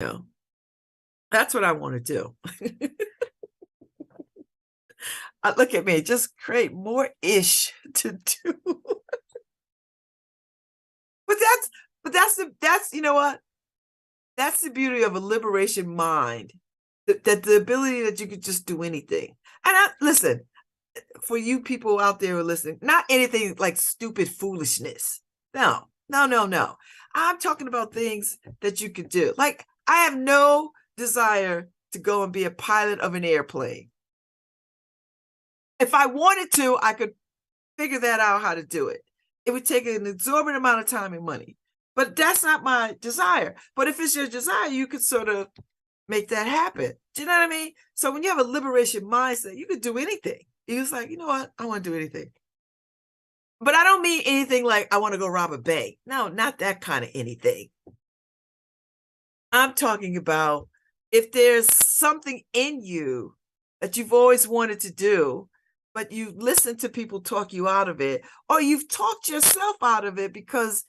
know, that's what I want to do. Look at me, just create more ish to do. But that's you know what? That's the beauty of a liberation mind. That the ability that you could just do anything. And listen, for you people out there who are listening, not anything like stupid foolishness. No, no, no, no. I'm talking about things that you could do. Like, I have no desire to go and be a pilot of an airplane. If I wanted to, I could figure that out how to do it. It would take an exorbitant amount of time and money. But that's not my desire. But if it's your desire, you could sort of make that happen. Do you know what I mean? So when you have a liberation mindset, you could do anything. You're just like, you know what? I want to do anything. But I don't mean anything like I want to go rob a bank. No, not that kind of anything. I'm talking about if there's something in you that you've always wanted to do, but you listen to people talk you out of it, or you've talked yourself out of it because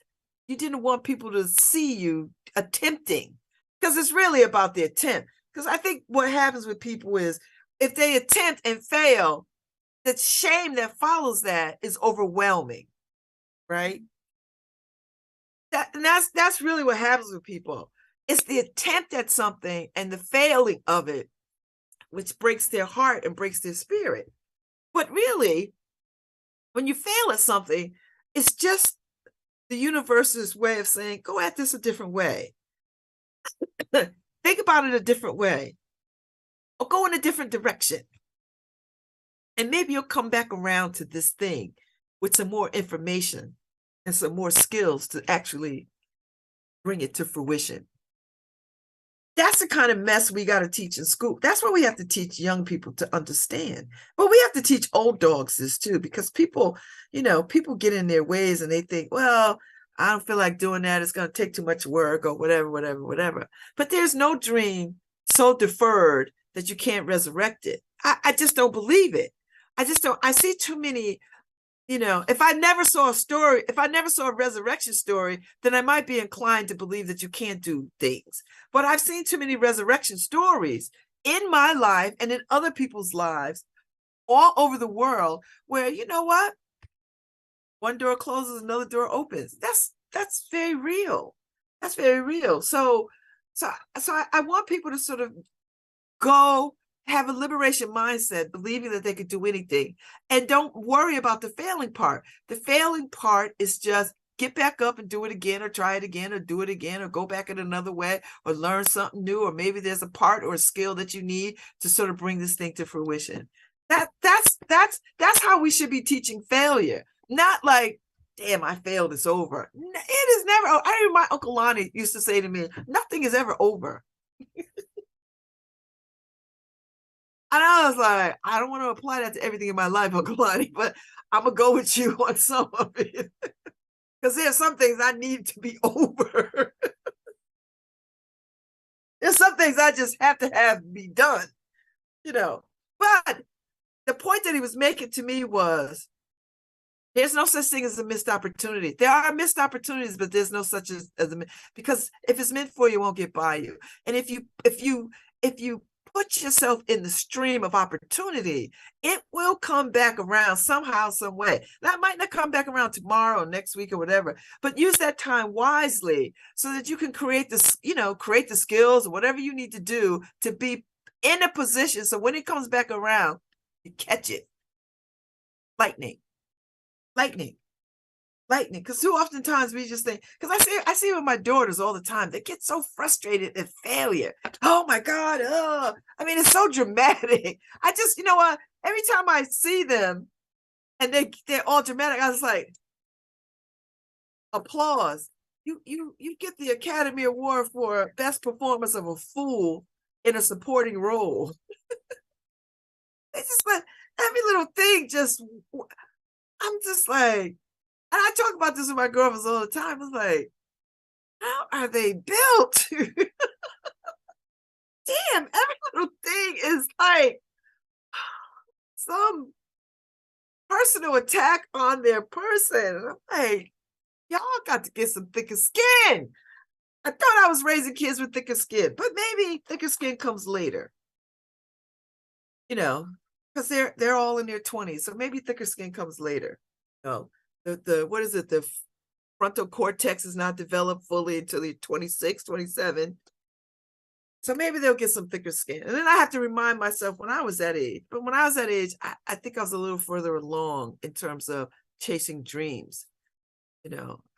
you didn't want people to see you attempting. Because it's really about the attempt. Because I think what happens with people is if they attempt and fail, the shame that follows that is overwhelming, right? That's really what happens with people. It's the attempt at something and the failing of it, which breaks their heart and breaks their spirit. But really, when you fail at something, it's just the universe's way of saying, go at this a different way. Think about it a different way, or go in a different direction. And maybe you'll come back around to this thing with some more information and some more skills to actually bring it to fruition. That's the kind of mess we got to teach in school. That's what we have to teach young people to understand. But we have to teach old dogs this too, because people, people get in their ways and they think, well, I don't feel like doing that. It's going to take too much work or whatever, whatever, whatever. But there's no dream so deferred that you can't resurrect it. I just don't believe it. I just don't. I see too many, if I never saw a resurrection story, then I might be inclined to believe that you can't do things. But I've seen too many resurrection stories in my life and in other people's lives all over the world where, you know what? One door closes, another door opens. That's very real. That's very real. So I want people to sort of go have a liberation mindset, believing that they could do anything, and don't worry about the failing part. The failing part is just get back up and do it again, or try it again, or do it again, or go back in another way, or learn something new, or maybe there's a part or a skill that you need to sort of bring this thing to fruition. That's how we should be teaching failure. Not like, damn, I failed, it's over. It is never. I remember my Uncle Lonnie used to say to me, nothing is ever over. And I was like, I don't want to apply that to everything in my life, Uncle Lonnie, but I'm going to go with you on some of it. Because there's some things I need to be over. There's some things I just have to have be done, But the point that he was making to me was, there's no such thing as a missed opportunity. There are missed opportunities, but there's no such as a, because if it's meant for you, it won't get by you. And if you put yourself in the stream of opportunity, it will come back around somehow, some way. That might not come back around tomorrow or next week or whatever, but use that time wisely so that you can create this, create the skills or whatever you need to do to be in a position. So when it comes back around, you catch it. Lightning. Because too oftentimes we just think, because I see with my daughters all the time, they get so frustrated at failure. Oh my God. I mean, it's so dramatic. I just, you know what? Every time I see them and they're all dramatic, I was like, applause. You get the Academy Award for best performance of a fool in a supporting role. They just let every little thing I'm just like, and I talk about this with my girlfriends all the time. It's like, how are they built? Damn, every little thing is like some personal attack on their person. And I'm like, y'all got to get some thicker skin. I thought I was raising kids with thicker skin, but maybe thicker skin comes later, because they're all in their 20s. So maybe thicker skin comes later. The what is it? The frontal cortex is not developed fully until you're 26, 27. So maybe they'll get some thicker skin. And then I have to remind myself when I was that age. But when I was that age, I think I was a little further along in terms of chasing dreams.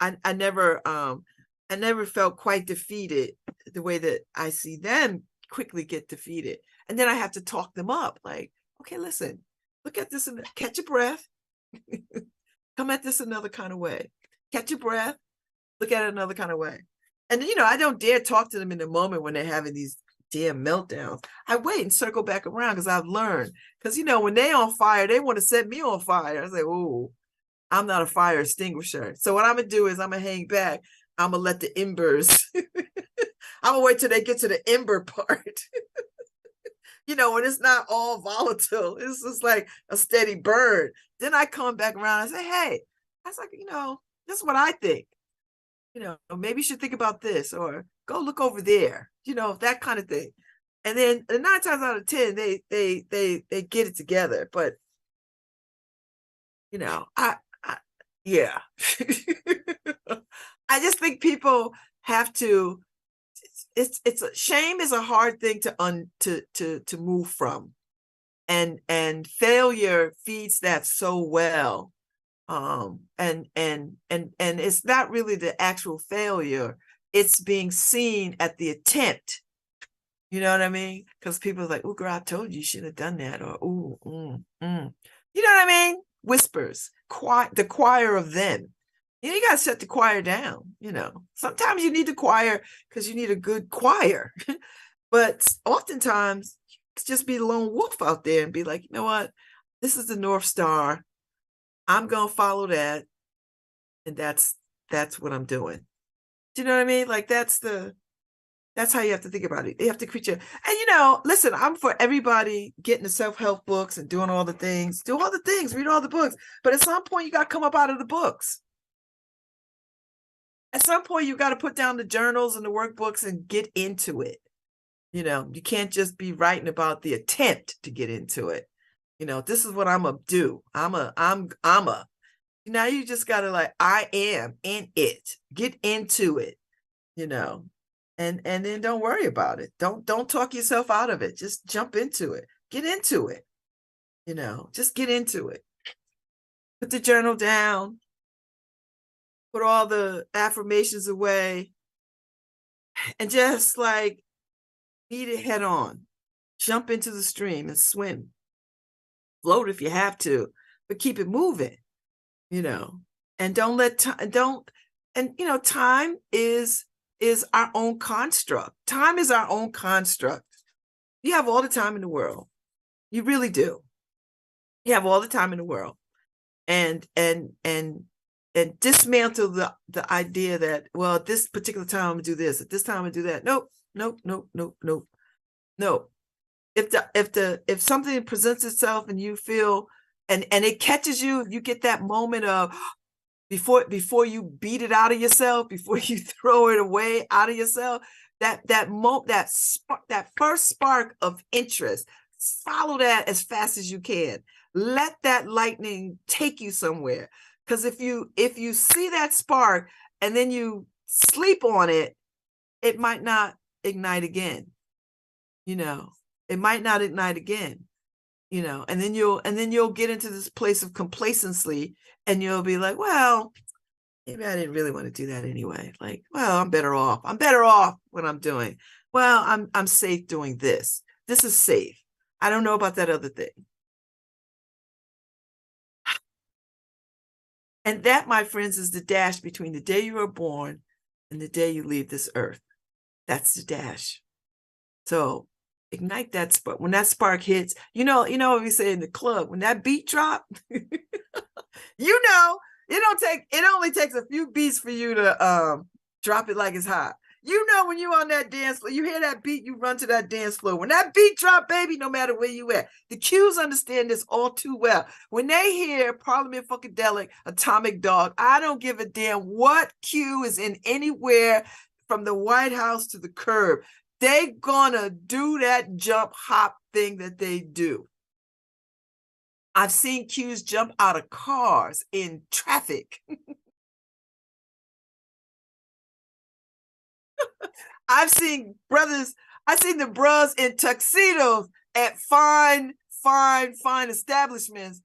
I never felt quite defeated the way that I see them quickly get defeated. And then I have to talk them up. Like, okay, listen, look at this and catch your breath. Come at this another kind of way. Catch your breath. Look at it another kind of way. And, I don't dare talk to them in the moment when they're having these damn meltdowns. I wait and circle back around because I've learned. Because, when they're on fire, they want to set me on fire. I say, oh, I'm not a fire extinguisher. So what I'm going to do is I'm going to hang back. I'm going to let the embers. I'm going to wait till they get to the ember part. When it's not all volatile. It's just like a steady burn. Then I come back around and say, hey, I was like, this is what I think. Maybe you should think about this, or go look over there, that kind of thing. And then 9 times out of 10, they get it together. But, yeah. I just think people have to, shame is a hard thing to move from. And failure feeds that so well. And it's not really the actual failure. It's being seen at the attempt. You know what I mean? Because people are like, oh, girl, I told you shouldn't have done that. Or, oh, You know what I mean? Whispers, the choir of them. You got to set the choir down. Sometimes you need the choir because you need a good choir. But oftentimes, just be the lone wolf out there and be like, you know what? This is the North Star. I'm going to follow that. And that's what I'm doing. Do you know what I mean? Like that's how you have to think about it. You have to create and listen, I'm for everybody getting the self-help books and doing all the things, read all the books. But at some point you got to come up out of the books. At some point you got to put down the journals and the workbooks and get into it. You can't just be writing about the attempt to get into it. This is what I'm gonna do. Now you just gotta I am in it. Get into it, and then don't worry about it. Don't talk yourself out of it. Just jump into it. Get into it. Just get into it. Put the journal down. Put all the affirmations away. And just meet it head on. Jump into the stream and swim. Float if you have to, but keep it moving, and don't let time, time is our own construct. Time is our own construct. You have all the time in the world. You really do. You have all the time in the world. And dismantle the idea that, well, at this particular time I'm gonna do this, at this time I'm gonna do that. Nope. No. If something presents itself and you feel and it catches you, you get that moment of before you beat it out of yourself, before you throw it away out of yourself, that first spark of interest, follow that as fast as you can. Let that lightning take you somewhere. Because if you see that spark and then you sleep on it, it might not ignite again. It might not ignite again, and then you'll get into this place of complacency and you'll be like, well, maybe I didn't really want to do that anyway. Like, well, I'm better off what I'm doing. Well, I'm safe doing this. This is safe. I don't know about that other thing. And that, my friends, is the dash between the day you were born and the day you leave this earth. That's the dash. So ignite that spark. When that spark hits, what we say in the club, when that beat drop, it only takes a few beats for you to drop it like it's hot. When you're on that dance floor, you hear that beat, you run to that dance floor. When that beat drop, baby, no matter where you at. The Qs understand this all too well. When they hear Parliament Funkadelic, Atomic Dog, I don't give a damn what Q is in anywhere from the White House to the curb. They gonna do that jump hop thing that they do. I've seen Qs jump out of cars in traffic. I've seen the bros in tuxedos at fine establishments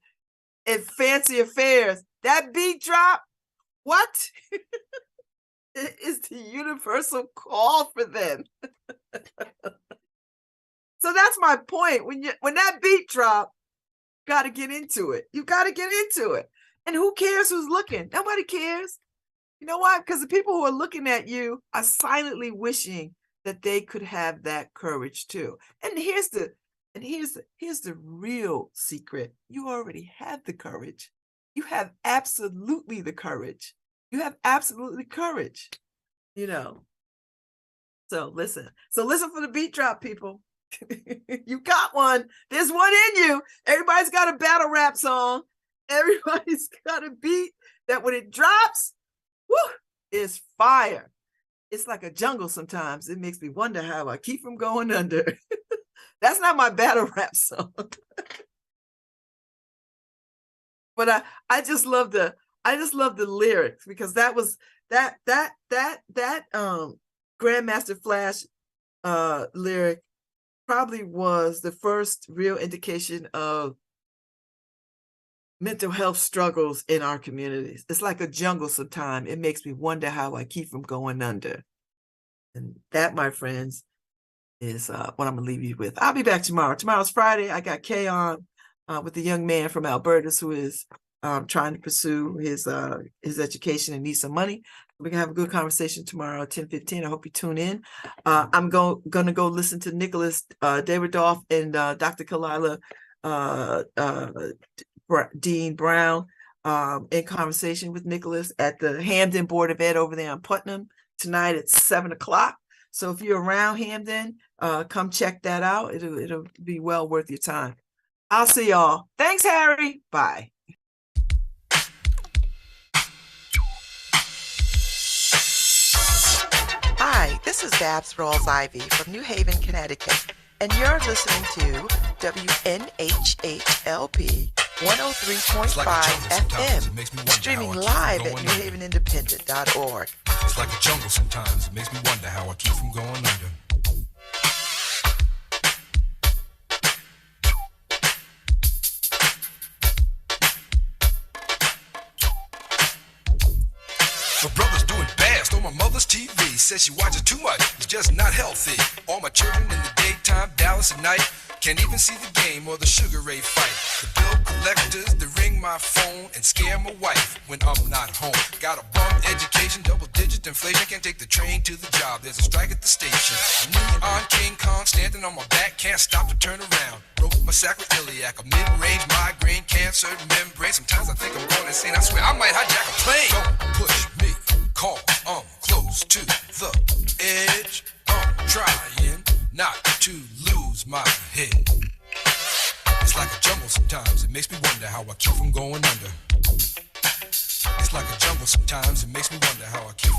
and fancy affairs. That beat drop, what? It is the universal call for them. So that's my point. When that beat drop, you got to get into it. You got to get into it. And who cares who's looking? Nobody cares. You know why? Because the people who are looking at you are silently wishing that they could have that courage too. And here's the real secret. You already have the courage. You have absolutely the courage. You have absolutely courage, you know. So listen for the beat drop, people. You got one. There's one in you. Everybody's got a battle rap song. Everybody's got a beat that when it drops, whoo, is fire. It's like a jungle sometimes. It makes me wonder how I keep from going under. That's not my battle rap song. But I just love the lyrics, because that was that Grandmaster Flash lyric probably was the first real indication of mental health struggles in our communities. It's like a jungle sometimes. It makes me wonder how I keep from going under. And that, my friends, is what I'm gonna leave you with. I'll be back tomorrow. Tomorrow's Friday. I got Kay on with a young man from Alberta who is trying to pursue his education and needs some money. We're gonna have a good conversation tomorrow at 10:15. I hope you tune in. I'm gonna go listen to Nicholas Davidoff and Dr. Kalila Dean Brown in conversation with Nicholas at the Hamden Board of Ed over there on Putnam tonight at 7 o'clock. So if you're around Hamden, come check that out. It'll be well worth your time. I'll see y'all. Thanks, Harry. Bye. Hi, this is Babz Rawls-Ivy from New Haven, Connecticut, and you're listening to WNHHLP 103.5 FM, streaming live at newhavenindependent.org. It's like a jungle sometimes. It makes me wonder how I keep from going under. My brother's doing bad, stole my mother's TV. Says she watches too much, it's just not healthy. All my children in the daytime, Dallas at night. Can't even see the game or the Sugar Ray fight. The bill collectors, they ring my phone and scare my wife when I'm not home. Got a bum education, double-digit inflation. Can't take the train to the job, there's a strike at the station. Neon King Kong standing on my back, can't stop to turn around. Broke my sacroiliac, a mid-range migraine, cancer, membrane. Sometimes I think I'm going insane, I swear I might hijack a plane. Don't push me, cause I'm close to the edge. I'm trying not to lose my head. It's like a jungle sometimes, it makes me wonder how I keep from going under. It's like a jungle sometimes, it makes me wonder how I keep